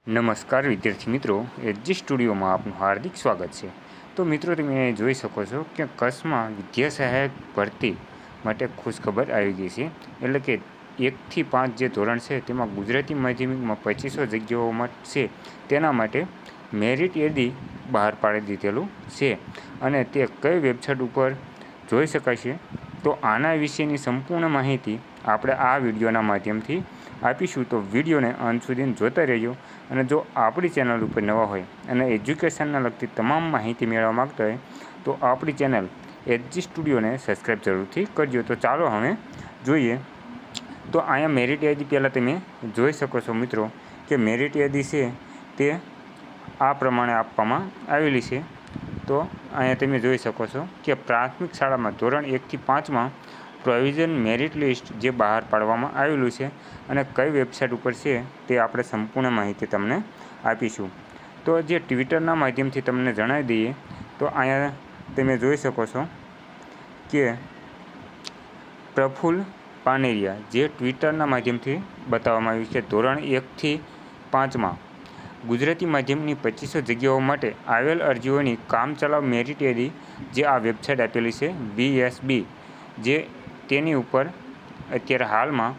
નમસ્કાર વિદ્યાર્થી મિત્રો, એચજી સ્ટુડિયોમાં આપનું હાર્દિક સ્વાગત છે। તો મિત્રો, તમે જોઈ શકો છો કે કચ્છમાં વિદ્યા સહાયક ભરતી માટે ખુશખબર આવી ગઈ છે। એટલે કે 1 થી 5 જે ધોરણ છે તેમાં ગુજરાતી માધ્યમિકમાં 2500 જગ્યાઓ છે। તેના માટે મેરિટ યાદી બહાર પાડી દીધેલું છે અને તે કઈ વેબસાઇટ ઉપર જોઈ શકાશે, તો આના વિશેની સંપૂર્ણ માહિતી આપણે આ વિડીયોના માધ્યમથી આપીશું। તો વિડીયોને અંત સુધી જોતા રહેજો અને જો આપણી ચેનલ ઉપર નવા હોય અને એજ્યુકેશનને લગતી તમામ માહિતી મેળવવા માગતા હોય તો આપણી ચેનલ એચજી સ્ટુડિયોને સબસ્ક્રાઈબ જરૂરથી કરજો। તો ચાલો હવે જોઈએ। તો અહીંયા મેરિટ યાદી પહેલાં તમે જોઈ શકો છો મિત્રો કે મેરિટ યાદી છે તે આ પ્રમાણે આપવામાં આવેલી છે। તો અહીંયા તમે જોઈ શકો છો કે પ્રાથમિક શાળામાં ધોરણ 1 થી 5માં પ્રોવિઝન મેરિટ લિસ્ટ જે બહાર પાડવામાં આવેલું છે અને કઈ વેબસાઇટ ઉપર છે તે આપણે સંપૂર્ણ માહિતી તમને આપીશું। તો જે ટ્વિટરના માધ્યમથી તમને જણાવી દઈએ તો અહીંયા તમે જોઈ શકો છો કે પ્રફુલ્લ પાનેરિયા જે ટ્વિટરના માધ્યમથી બતાવવામાં આવ્યું છે ધોરણ 1 થી 5માં ગુજરાતી માધ્યમની 2500 જગ્યાઓ માટે આવેલ અરજીઓની કામચલાઉ મેરિટ યાદી જે આ વેબસાઇટ આપેલી છે BSB, જે તેની ઉપર અત્યારે હાલમાં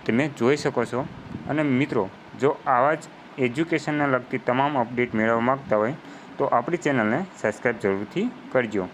તમે જોઈ શકો છો। અને મિત્રો, જો આવા જ એજ્યુકેશનને લગતી તમામ અપડેટ મેળવવા માગતા હોય તો આપણી ચેનલને સબસ્ક્રાઈબ જરૂરથી કરજો।